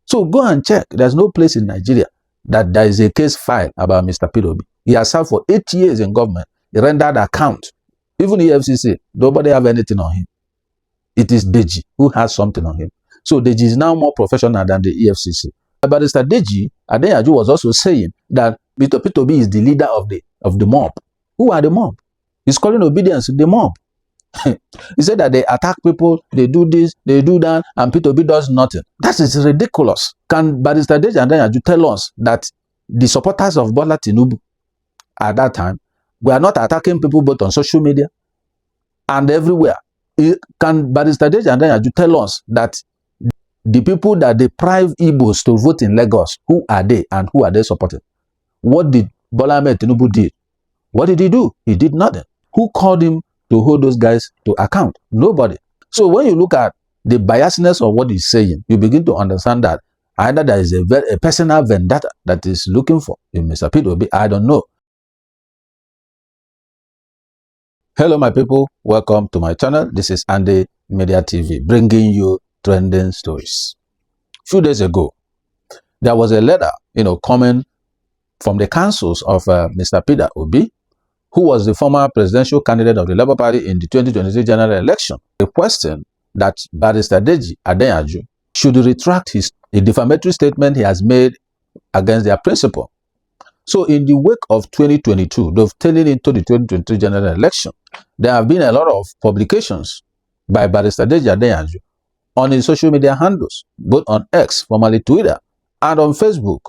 So go and check. There's no place in Nigeria that there is a case filed about Mr. Peter Obi. He has served for 8 years in government. He rendered account. Even the FCC, nobody have anything on him. It is Deji who has something on him. So Deji is now more professional than the EFCC. But Mr. Deji Adeyanju was also saying that Mr. Peter Obi is the leader of the mob. Who are the mob? He's calling obedience to the mob. He said that they attack people, they do this, they do that, and Peter Obi does nothing. That is ridiculous. Can Barrister Deji Adeyanju tell us that the supporters of Bola Tinubu at that time were not attacking people both on social media and everywhere? Can Barrister Deji Adeyanju tell us that the people that deprive Igbos to vote in Lagos, who are they and who are they supporting? What did Bola Tinubu do? What did he do? He did nothing. Who called him to hold those guys to account? Nobody. So when you look at the biasness of what he's saying, you begin to understand that either there is a personal vendetta that is looking for in Mr. Peter Obi. I don't know. Hello, my people. Welcome to my channel. This is Andy Media TV, bringing you trending stories. A few days ago, there was a letter, coming from the councils of Mr. Peter Obi, who was the former presidential candidate of the Labour Party in the 2023 general election, requesting that Barrister Deji Adeyanju should retract a defamatory statement he has made against their principal. So in the wake of 2022, dovetailing into the 2023 general election, there have been a lot of publications by Barrister Deji Adeyanju on his social media handles, both on X, formerly Twitter, and on Facebook,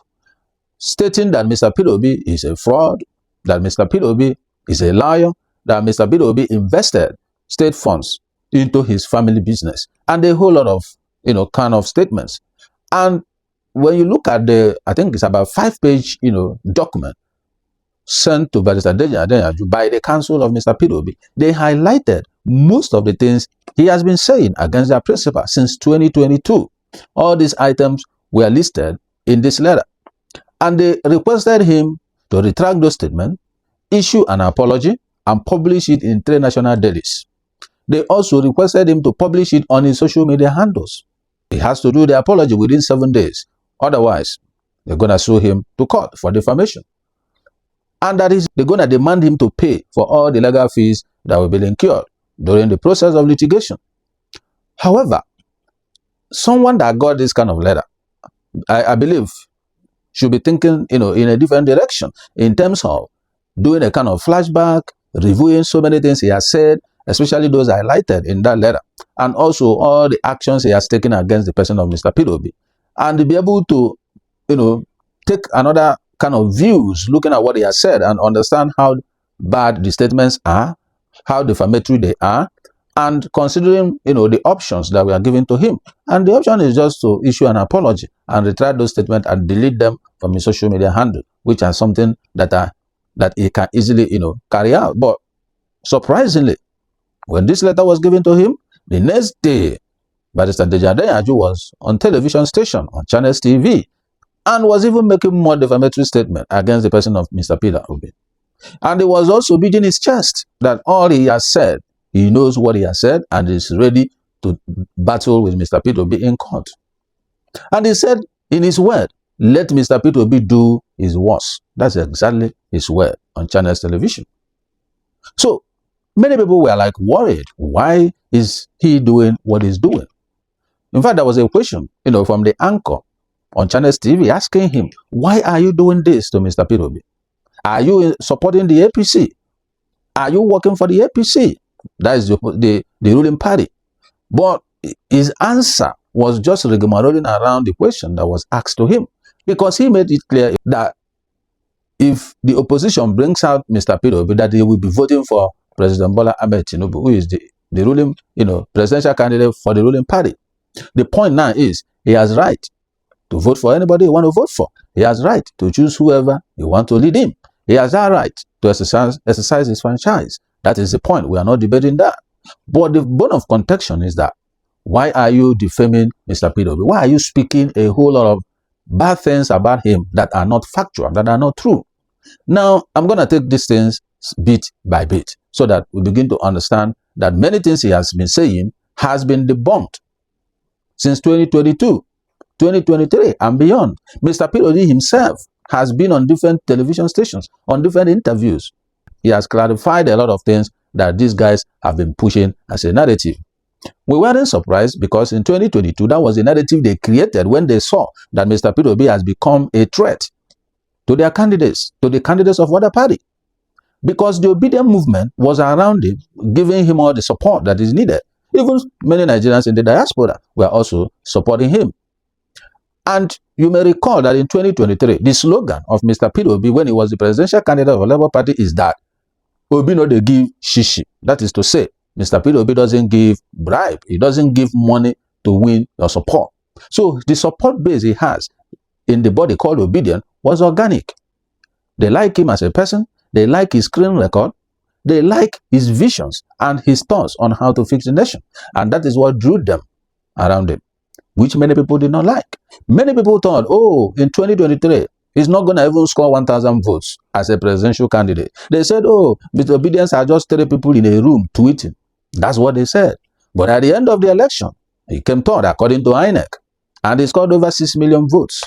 stating that Mr. Peter Obi is a fraud, that Mr. Peter Obi is a liar, that Mr. Peter Obi invested state funds into his family business, and a whole lot of, kind of statements. And when you look at I think it's about 5-page, document sent to Barrister Deji Adeyanju by the council of Mr. Peter Obi, they highlighted most of the things he has been saying against their principal since 2022. All these items were listed in this letter, and they requested him to retract those statements, issue an apology, and publish it in 3 national dailies. They also requested him to publish it on his social media handles. He has to do the apology within 7 days. Otherwise, they're going to sue him to court for defamation. And that is, they're going to demand him to pay for all the legal fees that will be incurred during the process of litigation. However, someone that got this kind of letter, I believe, should be thinking, in a different direction in terms of doing a kind of flashback, reviewing so many things he has said, especially those highlighted in that letter, and also all the actions he has taken against the person of Mr. Peter Obi, and to be able to, take another kind of views, looking at what he has said and understand how bad the statements are, how defamatory they are, and considering, the options that we are giving to him. And the option is just to issue an apology and retract those statements and delete them from his social media handle, which are something that he can easily, carry out. But surprisingly, when this letter was given to him, the next day, Barrister Deji Adeyanju was on television station, on Channels TV, and was even making more defamatory statement against the person of Mr. Peter Obi. And he was also beating his chest that all he has said, he knows what he has said and is ready to battle with Mr. Peter Obi in court. And he said in his word, let Mr. Peter Obi do his worst. That's exactly his word on Channels television. So many people were like worried. Why is he doing what he's doing? In fact, there was a question, from the anchor on Channels TV asking him, why are you doing this to Mr. Peter Obi? Are you supporting the APC? Are you working for the APC? That is the ruling party. But his answer was just rigmaroling around the question that was asked to him, because he made it clear that if the opposition brings out Mr. Peter Obi, that they will be voting for President Bola Tinubu, who is the ruling, presidential candidate for the ruling party. The point now is he has right to vote for anybody he wants to vote for. He has right to choose whoever he wants to lead him. He has that right to exercise his franchise. That is the point. We are not debating that. But the bone of contention is that, why are you defaming Mr. Peter Obi? Why are you speaking a whole lot of bad things about him that are not factual, that are not true? Now, I'm going to take these things bit by bit so that we begin to understand that many things he has been saying has been debunked since 2022. 2023 and beyond. Mr. Peter Obi himself has been on different television stations, on different interviews. He has clarified a lot of things that these guys have been pushing as a narrative. We weren't surprised because in 2022, that was the narrative they created when they saw that Mr. Peter Obi has become a threat to their candidates, to the candidates of other party. Because the obedient movement was around him, giving him all the support that is needed. Even many Nigerians in the diaspora were also supporting him. And you may recall that in 2023, the slogan of Mr. Peter Obi when he was the presidential candidate of the Labour Party is that Obi no dey give shishi. That is to say, Mr. Peter Obi doesn't give bribe. He doesn't give money to win your support. So the support base he has in the body called obedient was organic. They like him as a person. They like his screen record. They like his visions and his thoughts on how to fix the nation. And that is what drew them around him, which many people did not like. Many people thought, oh, in 2023, he's not going to even score 1,000 votes as a presidential candidate. They said, oh, Mr. Obedience are just 3 people in a room tweeting. That's what they said. But at the end of the election, he came third according to INEC, and he scored over 6 million votes.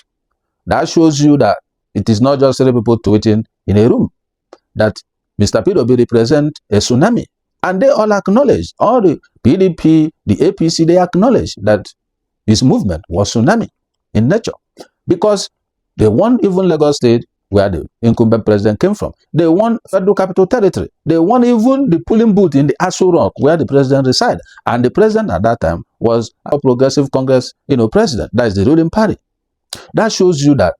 That shows you that it is not just 3 people tweeting in a room, that Mr. Peter Obi represents a tsunami. And they all acknowledge, all the PDP, the APC, they acknowledge that his movement was tsunami in nature. Because they won even Lagos State, where the incumbent president came from. They won Federal Capital Territory. They won even the polling booth in the Aso Rock, where the president resided. And the president at that time was a Progressive Congress, president. That is the ruling party. That shows you that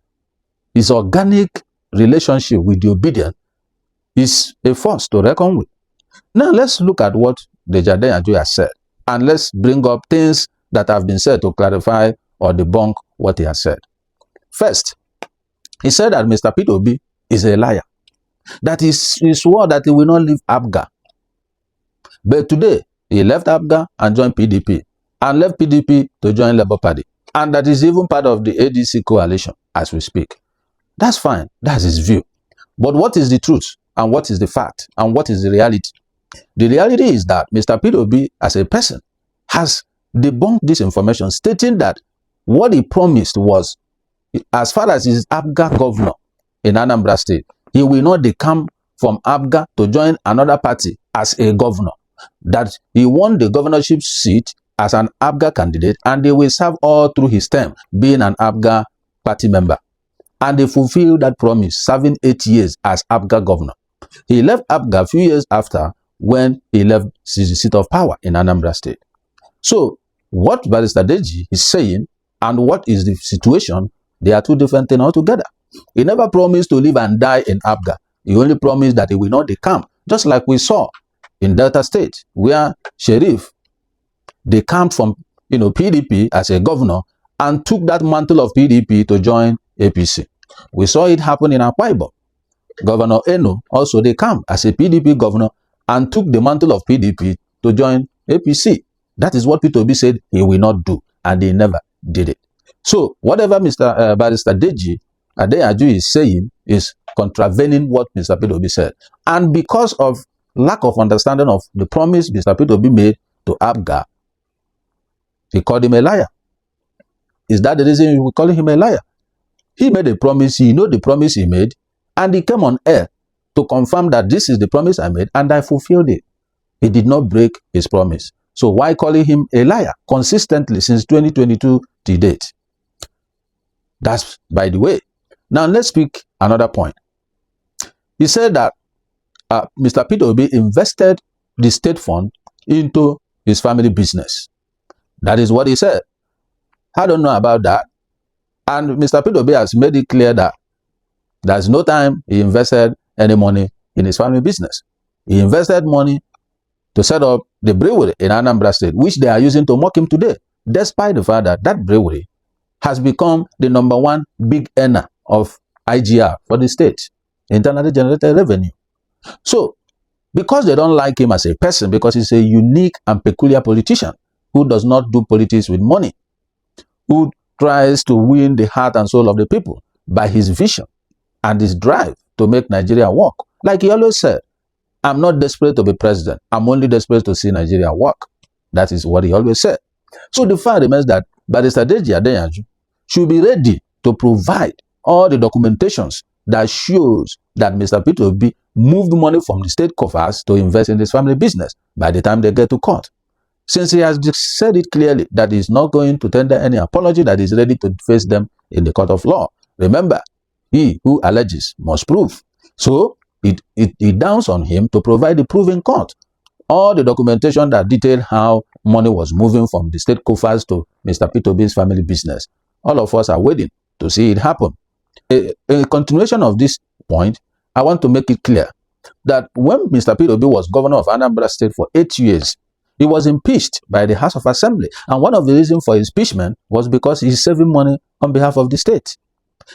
his organic relationship with the obedient is a force to reckon with. Now let's look at what Deji Adeyanju has said, and let's bring up things that have been said to clarify or debunk what he has said. First, he said that Mr. Peter Obi is a liar, that he swore that he will not leave APGA. But today, he left APGA and joined PDP, and left PDP to join Labour Party, and that is even part of the ADC coalition as we speak. That's fine. That's his view. But what is the truth? And what is the fact? And what is the reality? The reality is that Mr. Peter Obi, as a person, has debunked this information, stating that what he promised was, as far as his APGA governor in Anambra State, he will not decamp from APGA to join another party as a governor. That he won the governorship seat as an APGA candidate, and they will serve all through his term, being an APGA party member. And they fulfilled that promise, serving 8 years as APGA governor. He left APGA a few years after, when he left the seat of power in Anambra State. So, what Barrister Deji is saying and what is the situation, they are two different things altogether. He never promised to live and die in APGA. He only promised that he will not decamp, just like we saw in Delta State, where Sheriff decamped from PDP as a governor and took that mantle of PDP to join APC. We saw it happen in Akwa Ibom. Governor Eno also decamped as a PDP governor and took the mantle of PDP to join APC. That is what Peter Obi said he will not do, and he never did it. So whatever Mr. Barrister Deji Adeyanju is saying is contravening what Mr. Peter Obi said. And because of lack of understanding of the promise Mr. Peter Obi made to APGA, he called him a liar. Is that the reason we call him a liar? He made a promise, he knew the promise he made, and he came on air to confirm that this is the promise I made and I fulfilled it. He did not break his promise. So why calling him a liar consistently since 2022 to date? That's by the way. Now let's speak another point. He said that Mr. Peter Obi invested the state fund into his family business. That is what he said. I don't know about that. And Mr. Peter Obi has made it clear that there's no time he invested any money in his family business. He invested money to set up the brewery in Anambra State, which they are using to mock him today, despite the fact that that brewery has become the #1 big earner of IGR for the state, internally generated revenue. So, because they don't like him as a person, because he's a unique and peculiar politician who does not do politics with money, who tries to win the heart and soul of the people by his vision and his drive to make Nigeria work. Like he always said, I'm not desperate to be president. I'm only desperate to see Nigeria work. That is what he always said. So the fact remains that Barrister Deji Adeyanju should be ready to provide all the documentations that shows that Mr. Peter Obi moved money from the state coffers to invest in his family business by the time they get to court. Since he has said it clearly that he's not going to tender any apology, that he's ready to face them in the court of law. Remember, he who alleges must prove. So it downs on him to provide the proof in court. All the documentation that detailed how money was moving from the state coffers to Mr. Peter Obi's family business. All of us are waiting to see it happen. In continuation of this point, I want to make it clear that when Mr. Peter Obi was governor of Anambra State for 8 years, he was impeached by the House of Assembly. And one of the reasons for impeachment was because he's saving money on behalf of the state.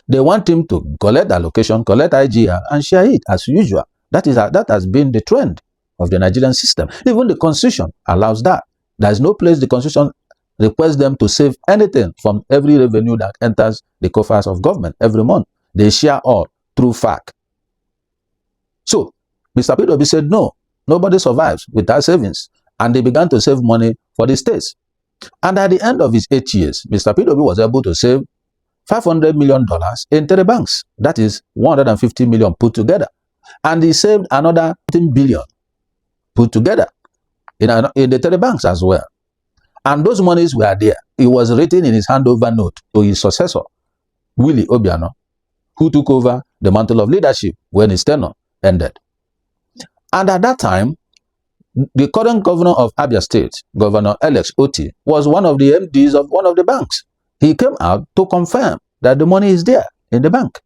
They want him to collect allocation, collect IGR, and share it as usual. That has been the trend of the Nigerian system. Even the Constitution allows that. There is no place the Constitution requires them to save anything from every revenue that enters the coffers of government every month. They share all through FAC. So, Mr. Peter Obi said, no, nobody survives without savings. And they began to save money for the states. And at the end of his 8 years, Mr. Peter Obi was able to save $500 million in 3 banks. That is $150 million put together. And he saved another $10 billion put together in the 3 banks as well. And those monies were there. It was written in his handover note to his successor, Willie Obiano, who took over the mantle of leadership when his tenure ended. And at that time, the current governor of Abia State, Governor Alex Oti, was one of the MDs of one of the banks. He came out to confirm that the money is there in the bank.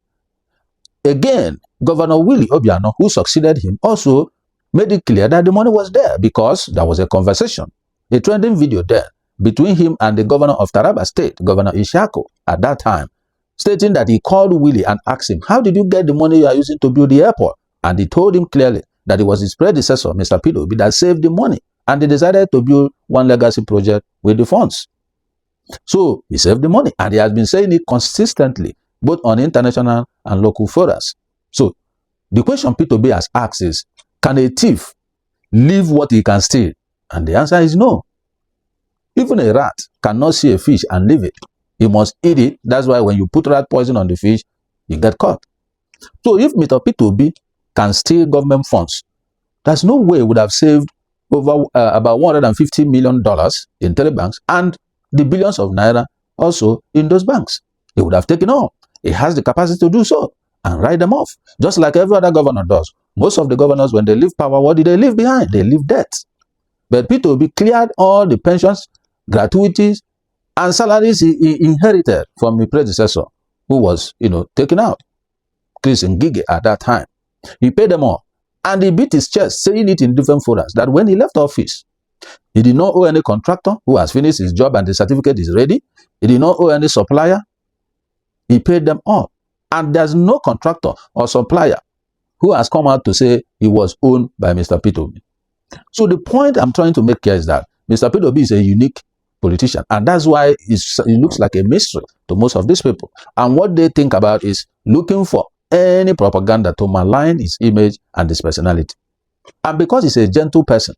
Again, Governor Willie Obiano, who succeeded him, also made it clear that the money was there because there was a conversation, a trending video there between him and the governor of Taraba State, Governor Ishako, at that time, stating that he called Willie and asked him, how did you get the money you are using to build the airport? And he told him clearly that it was his predecessor, Mr. Peter Obi, that saved the money, and they decided to build one legacy project with the funds. So he saved the money, and he has been saying it consistently, both on international and local forums. So the question Peter Obi has asked is, can a thief leave what he can steal? And the answer is no. Even a rat cannot see a fish and leave it. He must eat it. That's why when you put rat poison on the fish, you get caught. So if Mr. Peter Obi can steal government funds, there's no way he would have saved over about $150 million in 3 banks and the billions of naira also in those banks. He would have taken all. He has the capacity to do so and write them off, just like every other governor does. Most of the governors, when they leave power, what did they leave behind? They leave debt. But Peter Obi cleared all the pensions, gratuities, and salaries he inherited from the predecessor, who was, taken out, Chris Ngige at that time. He paid them all. And he beat his chest, saying it in different forums, that when he left office, he did not owe any contractor who has finished his job and the certificate is ready. He did not owe any supplier. He paid them all. And there's no contractor or supplier who has come out to say he was owned by Mr. Peter Obi. So the point I'm trying to make here is that Mr. Peter Obi is a unique politician. And that's why it looks like a mystery to most of these people. And what they think about is looking for any propaganda to malign his image and his personality. And because he's a gentle person,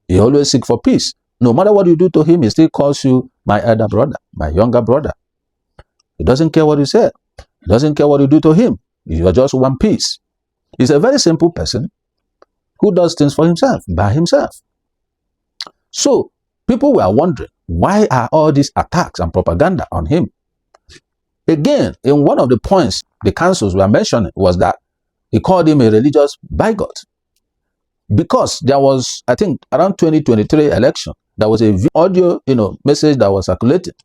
he always seeks for peace. No matter what you do to him, he still calls you my elder brother, my younger brother. He doesn't care what you say. He doesn't care what you do to him. You are just one piece. He's a very simple person who does things for himself, by himself. So, people were wondering, why are all these attacks and propaganda on him? Again, in one of the points the councils were mentioning was that he called him a religious bigot. Because there was, I think, around 2023 election, there was a audio, message that was circulated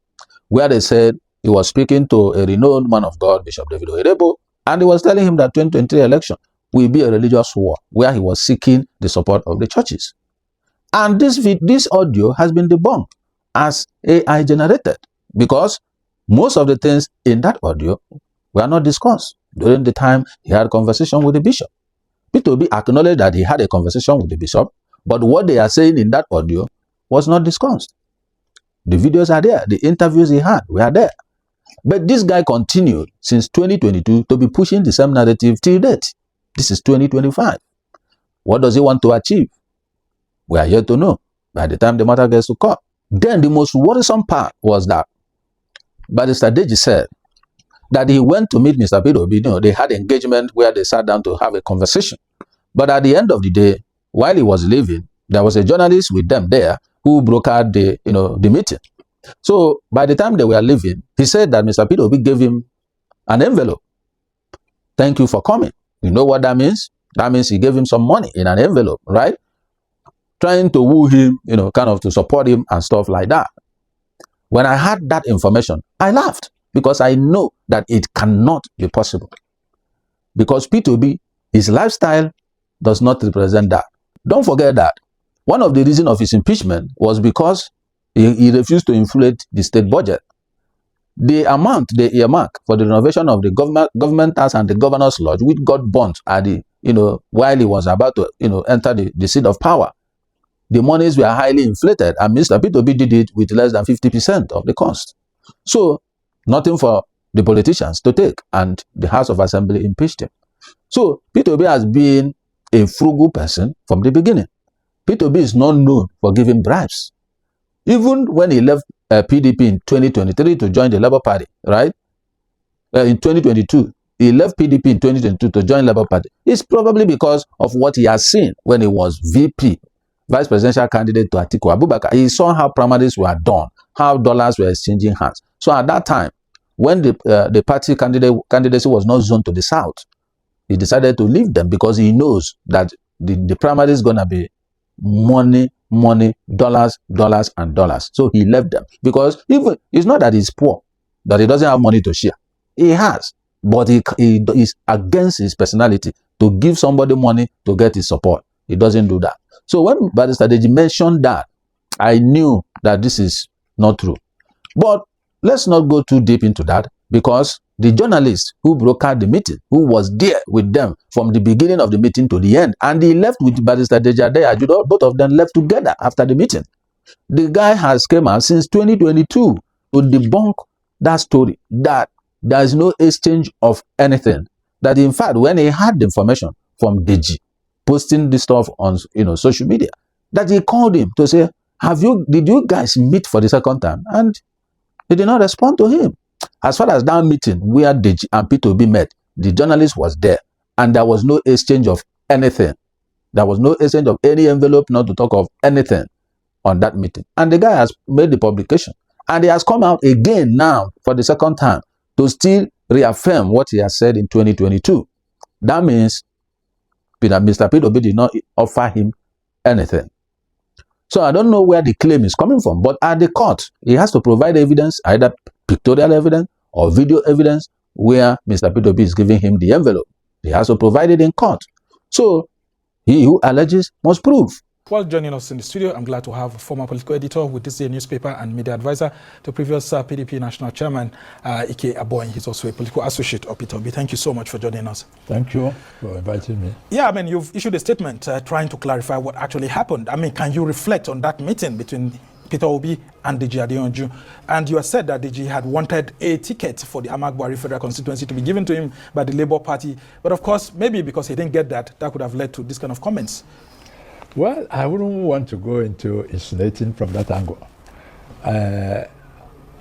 where they said he was speaking to a renowned man of God, Bishop David Oyedepo, and he was telling him that 2023 election will be a religious war where he was seeking the support of the churches. And this audio has been debunked as AI generated because most of the things in that audio were not discussed during the time he had a conversation with the bishop. Peter Obi acknowledged that he had a conversation with the bishop, but what they are saying in that audio was not discussed. The videos are there. The interviews he had were there. But this guy continued since 2022 to be pushing the same narrative till date. This is 2025. What does he want to achieve? We are yet to know by the time the matter gets to court. Then the most worrisome part was that Barrister Deji said that he went to meet Mr. Peter Obi. They had engagement where they sat down to have a conversation. But at the end of the day, while he was leaving, there was a journalist with them there who brokered the meeting. So by the time they were leaving, he said that Mr. Peter Obi gave him an envelope. Thank you for coming. You know what that means? That means he gave him some money in an envelope, right? Trying to woo him, kind of to support him and stuff like that. When I had that information, I laughed because I know that it cannot be possible. Because Peter Obi, his lifestyle does not represent that. Don't forget that one of the reasons of his impeachment was because he refused to inflate the state budget. The amount they earmarked for the renovation of the government house and the governor's lodge, which got burnt at the, while he was about to, enter the seat of power, the monies were highly inflated, and Mr. Peter Obi did it with less than 50% of the cost. So, nothing for the politicians to take, and the House of Assembly impeached him. So, Peter Obi has been a frugal person from the beginning. Peter Obi is not known for giving bribes. Even when he left PDP in 2023 to join the Labour Party, right? In 2022, he left PDP in 2022 to join Labour Party. It's probably because of what he has seen when he was VP, Vice Presidential Candidate to Atiku Abubakar. He saw how primaries were done, how dollars were exchanging hands. So at that time, when the party candidacy was not zoned to the South, he decided to leave them because he knows that the primary is going to be money, dollars, and dollars. So he left them because even it's not that he's poor, that he doesn't have money to share. He has, but he is against his personality to give somebody money to get his support. He doesn't do that. So when Barrister Deji mentioned that, I knew that this is not true. But let's not go too deep into that, because the journalist who brokered the meeting, who was there with them from the beginning of the meeting to the end, and he left with Barrister Deji Adeyanju, both of them left together after the meeting. The guy has come out since 2022 to debunk that story, that there is no exchange of anything. That in fact, when he had the information from Deji posting this stuff on social media, that he called him to say, did you guys meet for the second time? And he did not respond to him. As far as that meeting where Deji and Peter Obi met, the journalist was there, and there was no exchange of anything. There was no exchange of any envelope, not to talk of anything on that meeting. And the guy has made the publication, and he has come out again now for the second time to still reaffirm what he has said in 2022. That means Mr. Peter Obi did not offer him anything. So I don't know where the claim is coming from, but at the court, he has to provide evidence, either pictorial evidence or video evidence, where Mr. Peter Obi is giving him the envelope. He has to provide it in court. So he who alleges must prove. While joining us in the studio, I'm glad to have former political editor with this newspaper and media advisor to previous PDP National Chairman, Ike Aboying. He's also a political associate of Peter Obi. Thank you so much for joining us. Thank you for inviting me. Yeah, I mean, you've issued a statement trying to clarify what actually happened. I mean, can you reflect on that meeting between Peter Obi and Deji Adeyanju? And you have said that Deji had wanted a ticket for the Ahmad Buhari federal constituency to be given to him by the Labour Party. But of course, maybe because he didn't get that, that could have led to this kind of comments. Well, I wouldn't want to go into insinuating from that angle. I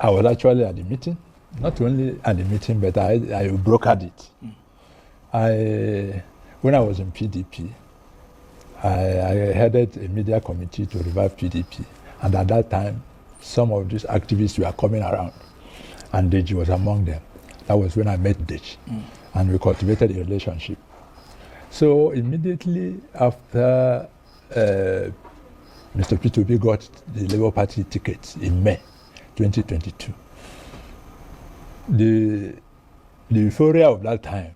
was actually at the meeting, not only at the meeting, but I brokered it. When I was in PDP, I headed a media committee to revive PDP. And at that time, some of these activists were coming around, and Deji was among them. That was when I met Deji, and we cultivated a relationship. So immediately after Mr. Peter Obi got the Labour Party ticket in May 2022, the euphoria of that time,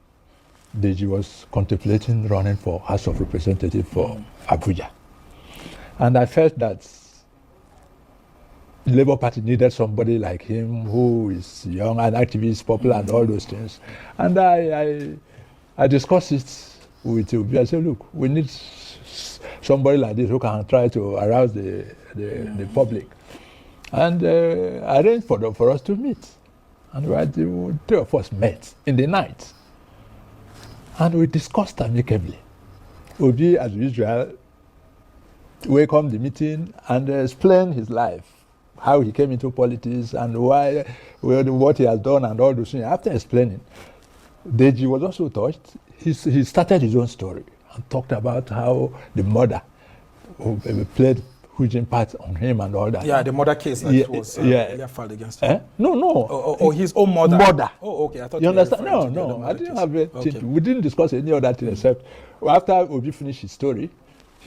Deji was contemplating running for House of Representatives for Abuja. And I felt that the Labour Party needed somebody like him who is young and activist, popular, and all those things. And I discussed it with Obi. I said, look, we need somebody like this who can try to arouse the public. And arranged for us to meet. And the three of us met in the night. And we discussed amicably. Obi, as usual, welcomed the meeting and explained his life, how he came into politics and why, what he has done and all those things. After explaining, Deji was also touched. He started his own story and talked about how the mother played huge impact on him and all that. Yeah, the mother case that was filed against him. No. Or his own mother. Oh, okay. I thought you understand? No. I didn't have it. Okay. We didn't discuss any other thing except after Obi finished his story,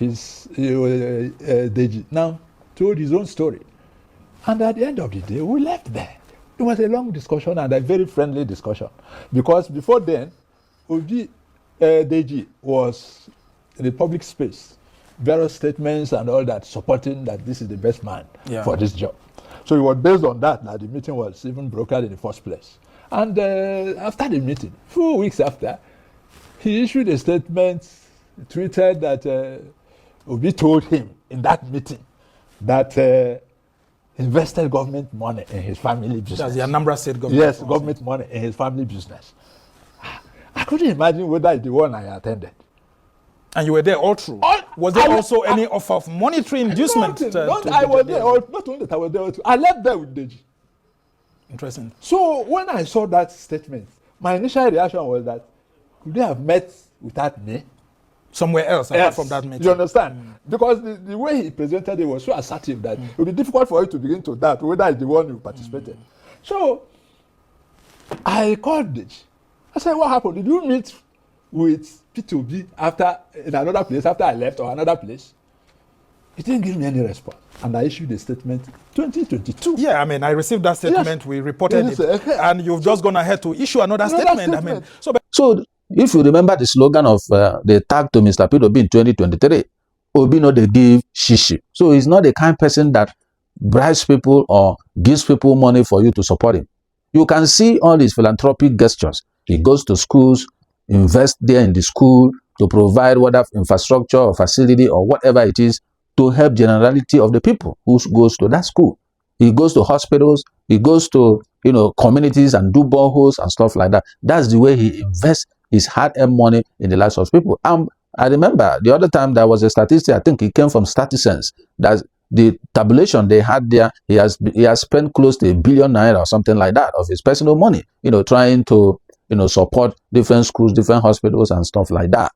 Deji now told his own story. And at the end of the day, we left there. It was a long discussion and a very friendly discussion. Because before then, Deji was in the public space, various statements and all that, supporting that this is the best man for this job. So it was based on that the meeting was even brokered in the first place. And after the meeting, 4 weeks after, he issued a statement, tweeted that Obi told him in that meeting that invested government money in his family business. That's the Anambra State government. Yes, government money in his family business. I couldn't imagine whether it's the one I attended. And you were there all through. Was there also any offer of monetary inducement? I was there. Not only that I was there, I left there with Deji. Interesting. So when I saw that statement, my initial reaction was that could they have met without me? Somewhere else apart from that meeting. You understand? Because the way he presented it was so assertive that it would be difficult for you to begin to doubt whether it's the one who participated. So I called Deji. I said, what happened? Did you meet with Peter Obi in another place after I left or another place? He didn't give me any response. And I issued a statement 2022. Yeah, I mean, I received that statement. Yes. We reported it. And you've just gone ahead to issue another statement. I mean, so if you remember the slogan of the tag to Mr. Peter Obi in 2023, Obi no they give shishi. So he's not the kind of person that bribes people or gives people money for you to support him. You can see all these philanthropic gestures. He goes to schools, invest there in the school to provide whatever infrastructure or facility or whatever it is to help generality of the people who goes to that school. He goes to hospitals, he goes to communities and do boreholes and stuff like that. That's the way he invests his hard-earned money in the lives of people. I remember the other time there was a statistic, I think it came from StatiSense, that the tabulation they had there, he has spent close to 1 billion naira or something like that of his personal money, trying to support different schools, different hospitals and stuff like that.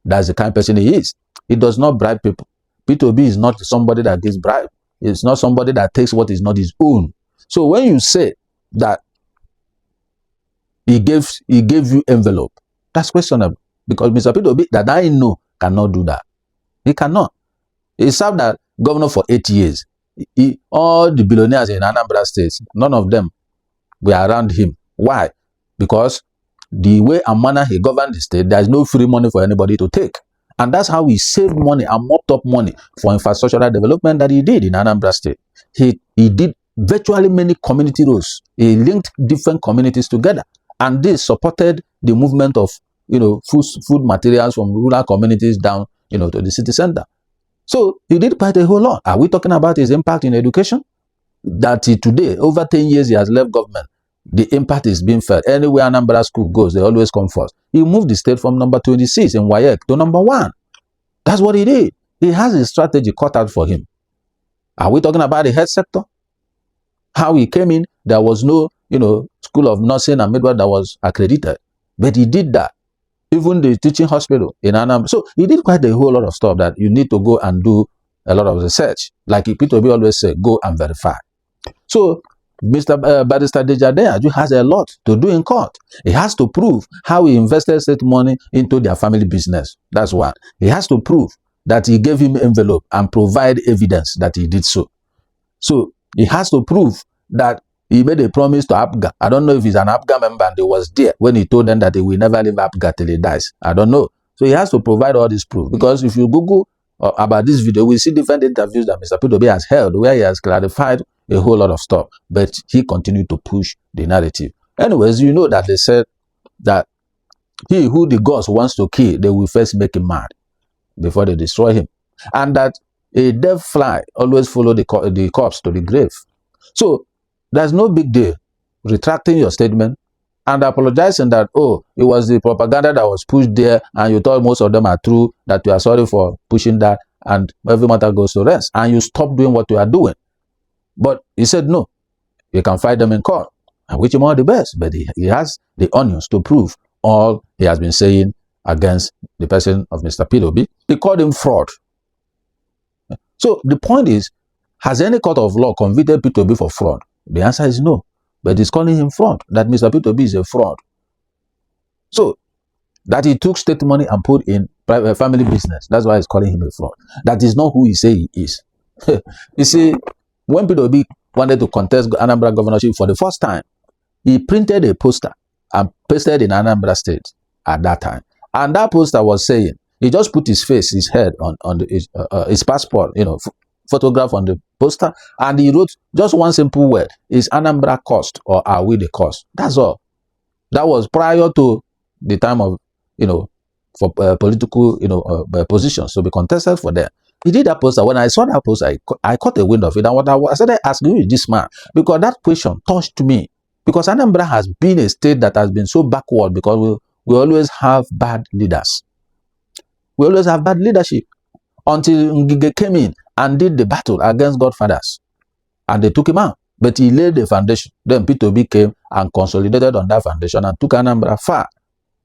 That's the kind of person he is. He does not bribe people. Peter Obi is not somebody that gives bribe. It's not somebody that takes what is not his own. So when you say that he gave you envelope, that's questionable. Because Mr. Peter Obi, that I know, cannot do that. He cannot. He served as governor for 8 years. All the billionaires in Anambra State, none of them were around him. Why? Because the way and manner he governed the state, there is no free money for anybody to take. And that's how he saved money and mopped up money for infrastructural development that he did in Anambra State. He did virtually many community roles. He linked different communities together. And this supported the movement of food materials from rural communities down to the city center. So he did quite a whole lot. Are we talking about his impact in education? That today, over 10 years he has left government, the impact is being felt. Anywhere Anambra school goes, they always come first. He moved the state from number 26 in WAEC to number 1. That's what he did. He has a strategy cut out for him. Are we talking about the health sector? How he came in, there was no, school of nursing and midwifery that was accredited. But he did that. Even the teaching hospital in Anambra. So he did quite a whole lot of stuff that you need to go and do a lot of research. Like Peter Obi always say, go and verify. So Mr. Barrister Deji Adeyanju has a lot to do in court. He has to prove how he invested state money into their family business. That's one. He has to prove that he gave him envelope and provide evidence that he did so. So he has to prove that he made a promise to APGA. I don't know if he's an APGA member and he was there when he told them that he will never leave APGA till he dies. I don't know. So he has to provide all this proof. Because if you Google about this video, we see different interviews that Mr. Peter Obi has held where he has clarified a whole lot of stuff. But he continued to push the narrative. Anyways, you know that they said that he who the gods wants to kill, they will first make him mad before they destroy him. And that a dead fly always follow the corpse to the grave. So there's no big deal retracting your statement and apologizing that, oh, it was the propaganda that was pushed there and you thought most of them are true, that you are sorry for pushing that and every matter goes to rest. And you stop doing what you are doing. But he said no, you can fight them in court. I wish him all the best, but he has the onions to prove all he has been saying against the person of Mr. Peter Obi. They called him fraud. So the point is, has any court of law convicted Peter Obi for fraud? The answer is no. But he's calling him fraud, that Mr. Peter Obi is a fraud. So that he took state money and put in private family business, that's why he's calling him a fraud. That is not who he say he is. You see, when Peter Obi wanted to contest Anambra governorship for the first time, he printed a poster and pasted in Anambra State at that time. And that poster was saying, he just put his face, his head on his passport, photograph on the poster, and he wrote just one simple word: is Anambra cost or are we the cost? That's all. That was prior to the time of, for political, positions to be contested for them. He did that poster. When I saw that poster, I caught a wind of it. And I started asking, who is this man? Because that question touched me. Because Anambra has been a state that has been so backward because we always have bad leaders. We always have bad leadership until Ngige came in and did the battle against Godfathers. And they took him out. But he laid the foundation. Then Peter Obi came and consolidated on that foundation and took Anambra far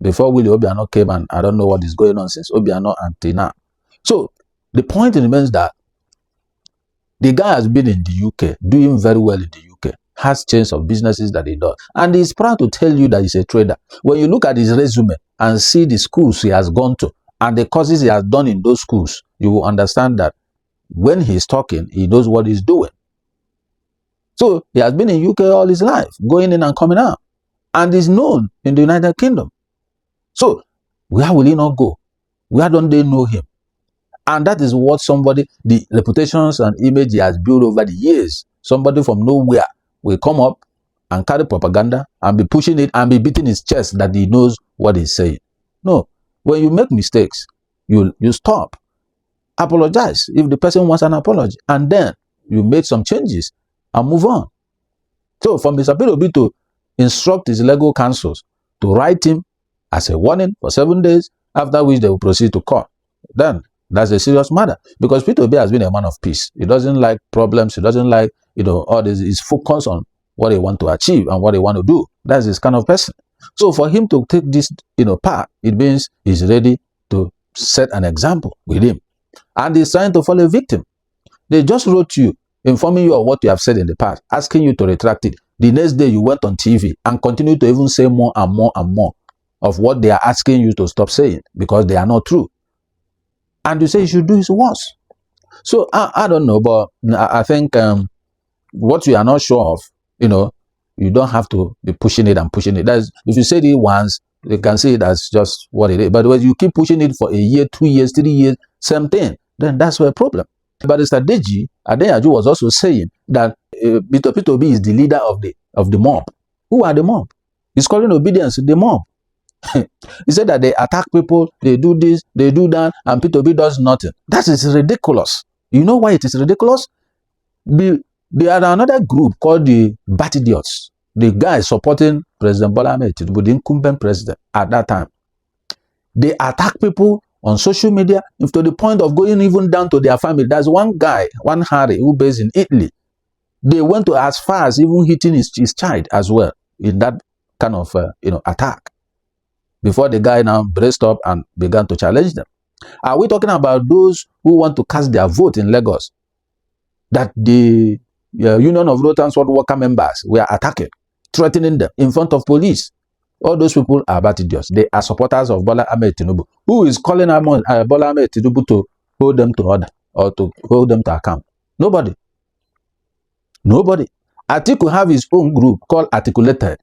before Willie Obiano came, and I don't know what is going on since Obiano until now. So the point remains that the guy has been in the UK, doing very well in the UK, has chains of businesses that he does, and he's proud to tell you that he's a trader. When you look at his resume and see the schools he has gone to and the courses he has done in those schools, you will understand that when he's talking, he knows what he's doing. So he has been in UK all his life, going in and coming out, and is known in the United Kingdom. So where will he not go? Where don't they know him? And that is what the reputations and image he has built over the years. Somebody from nowhere will come up and carry propaganda and be pushing it and be beating his chest that he knows what he's saying. No. When you make mistakes, you stop. Apologize if the person wants an apology. And then you make some changes and move on. So for Mr. Peter Obi to instruct his legal counsels to write him as a warning for 7 days, after which they will proceed to court, then that's a serious matter. Because Peter Obi has been a man of peace. He doesn't like problems. He doesn't like, all this. He's focused on what he wants to achieve and what he wants to do. That's his kind of person. So for him to take this, part, it means he's ready to set an example with him. And he's trying to follow a victim. They just wrote you, informing you of what you have said in the past, asking you to retract it. The next day you went on TV and continued to even say more and more and more of what they are asking you to stop saying because they are not true. And you say you should do is worse. So I don't know, but I think what you are not sure of, you don't have to be pushing it and pushing it. That's, if you say it once, you can see it as just what it is. But when you keep pushing it for a year, 2 years, 3 years, same thing, then that's a problem. But Mr. Deji Adeyanju was also saying that Peter Obi is the leader of the mob. Who are the mob? He's calling obedience the mob. He said that they attack people, they do this, they do that, and Peter Obi does nothing. That is ridiculous. You know why it is ridiculous? There are another group called the Bat Idiots. The guys supporting President Bola Ahmed Tinubu, the incumbent president at that time. They attack people on social media to the point of going even down to their family. There's one guy, one Harry, who based in Italy. They went to as far as even hitting his child as well in that kind of attack. Before the guy now braced up and began to challenge them. Are we talking about those who want to cast their vote in Lagos? That the Union of Road Transport Worker members were attacking, threatening them in front of police. All those people are bad idiots. They are supporters of Bola Ahmed Tinubu. Who is calling Bola Ahmed Tinubu to hold them to order or to hold them to account? Nobody. Nobody. Atiku have his own group called Articulated.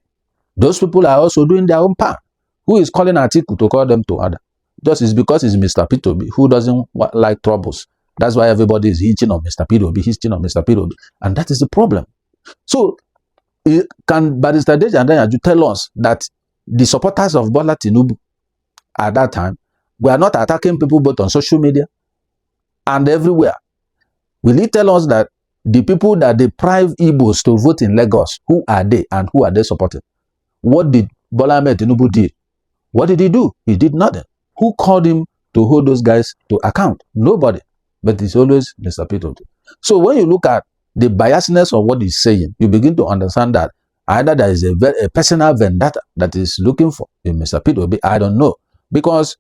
Those people are also doing their own part. Who is calling Atiku to call them to order? Just is because it's Mr. Peter Obi who doesn't like troubles. That's why everybody is hitching on Mr. Peter Obi, hitching on Mr. Peter Obi. And that is the problem. So, can Barrister Deji Adeyanju tell us that the supporters of Bola Tinubu at that time were not attacking people both on social media and everywhere? Will he tell us that the people that deprive Igbos to vote in Lagos, who are they and who are they supporting? What did Bola Ahmed Tinubu do? What did he do? He did nothing. Who called him to hold those guys to account? Nobody. But it's always Mr. Peter Obi. So when you look at the biasness of what he's saying, you begin to understand that either there is a personal vendetta that is looking for in Mr. Peter Obi. I don't know. Because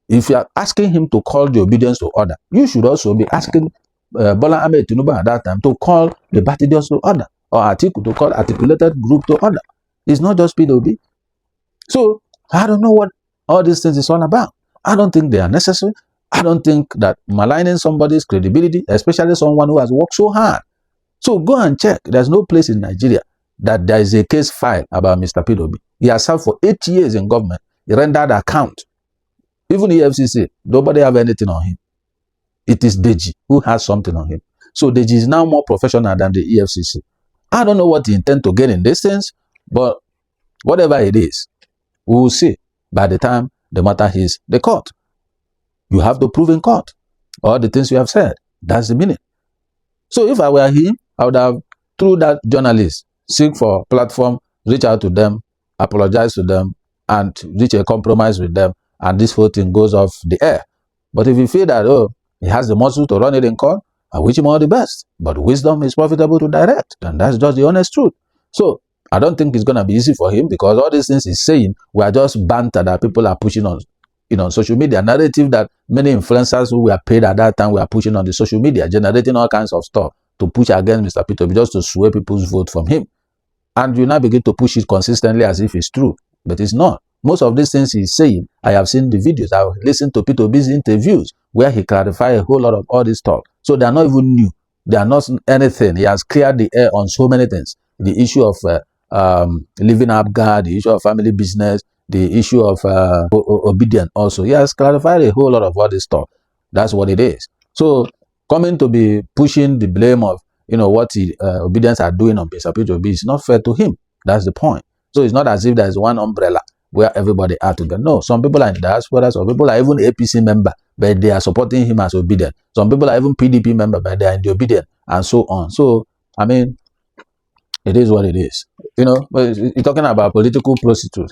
if you are asking him to call the obedience to order, you should also be asking Bola Ahmed Tinubu at that time to call the battalions to order, or Atiku to call articulated group to order. It's not just Peter Obi. So I don't know what all these things is all about. I don't think they are necessary. I don't think that maligning somebody's credibility, especially someone who has worked so hard. So go and check. There's no place in Nigeria that there is a case filed about Mr. Peter Obi. He has served for 8 years in government. He rendered account. Even the FCC, nobody have anything on him. It is Deji who has something on him. So Deji is now more professional than the EFCC. I don't know what he intends to gain in this sense, but whatever it is, we will see by the time the matter is the court. You have to prove in court all the things you have said. That's the meaning. So if I were him, I would have, through that journalist, seek for platform, reach out to them, apologize to them, and reach a compromise with them, and this whole thing goes off the air. But if you feel that, oh, he has the muscle to run it in court, I wish him all the best. But wisdom is profitable to direct, and that's just the honest truth. So I don't think it's going to be easy for him, because all these things he's saying were just banter that people are pushing on, social media. Narrative that many influencers who were paid at that time were pushing on the social media, generating all kinds of stuff to push against Mr. Peter Obi, just to sway people's vote from him. And you now begin to push it consistently as if it's true, but it's not. Most of these things he's saying, I have seen the videos, I've listened to Peter Obi's interviews where he clarified a whole lot of all this talk. So they are not even new. They are not anything. He has cleared the air on so many things. The issue of living up guard, the issue of family business, the issue of obedience also. He has clarified a whole lot of all this talk. That's what it is. So coming to be pushing the blame of, what obedience are doing on Mr. Peter Obi is not fair to him. That's the point. So it's not as if there is one umbrella where everybody are together. No, some people are in diaspora, some people are even APC member, but they are supporting him as obedient. Some people are even PDP member, but they are in the obedient, and so on. So, I mean, it is what it is. But you're talking about political prostitute.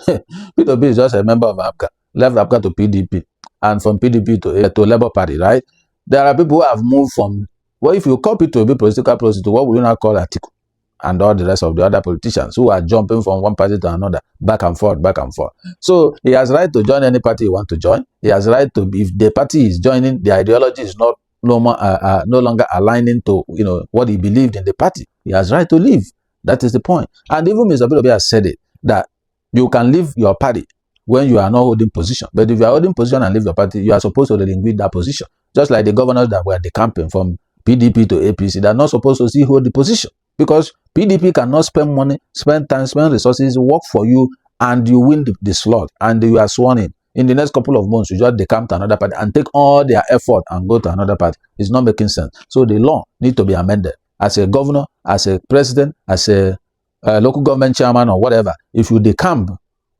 Peter Obi is just a member of APGA, left APGA to PDP, and from PDP to Labour Party, right? There are people who have moved from, well, if you call Peter Obi political prostitute, what would you not call Atiku and all the rest of the other politicians who are jumping from one party to another, back and forth, back and forth? So he has right to join any party he wants to join. He has right to, if the party is joining, the ideology is no longer aligning to what he believed in the party, he has right to leave. That is the point. And even Mr. Peter Obi has said it, that you can leave your party when you are not holding position. But if you are holding position and leave your party, you are supposed to relinquish that position. Just like the governors that were decamping from PDP to APC, they are not supposed to still hold the position, because PDP cannot spend money, spend time, spend resources, work for you, and you win the slot, and you are sworn in. In the next couple of months, you just decamp to another party and take all their effort and go to another party. It's not making sense. So the law needs to be amended. As a governor, as a president, as a local government chairman or whatever, if you decamp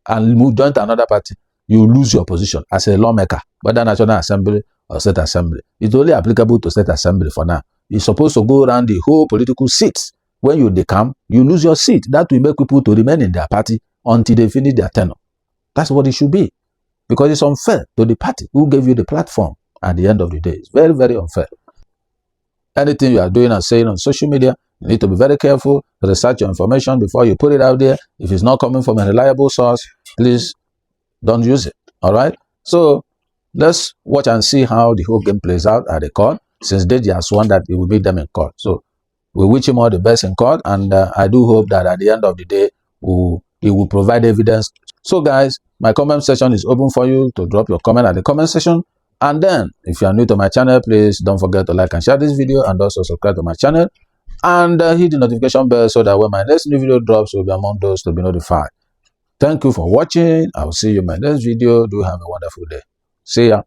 and join to another party, you lose your position as a lawmaker, whether National Assembly or State Assembly. It's only applicable to State Assembly for now. You're supposed to go around the whole political seats. When you decamp, you lose your seat. That will make people to remain in their party until they finish their tenure. That's what it should be. Because it's unfair to the party who gave you the platform at the end of the day. It's very, very unfair. Anything you are doing and saying on social media, you need to be very careful, research your information before you put it out there. If it's not coming from a reliable source, please don't use it. All right? So let's watch and see how the whole game plays out at the court, since Deji has sworn that he will beat them in court. So we wish him all the best in court, and I do hope that at the end of the day, he will provide evidence. So guys, my comment section is open for you to drop your comment at the comment section. And then, if you are new to my channel, please don't forget to like and share this video, and also subscribe to my channel, and hit the notification bell so that when my next new video drops, you'll be among those to be notified. Thank you for watching. I will see you in my next video. Do have a wonderful day. See ya.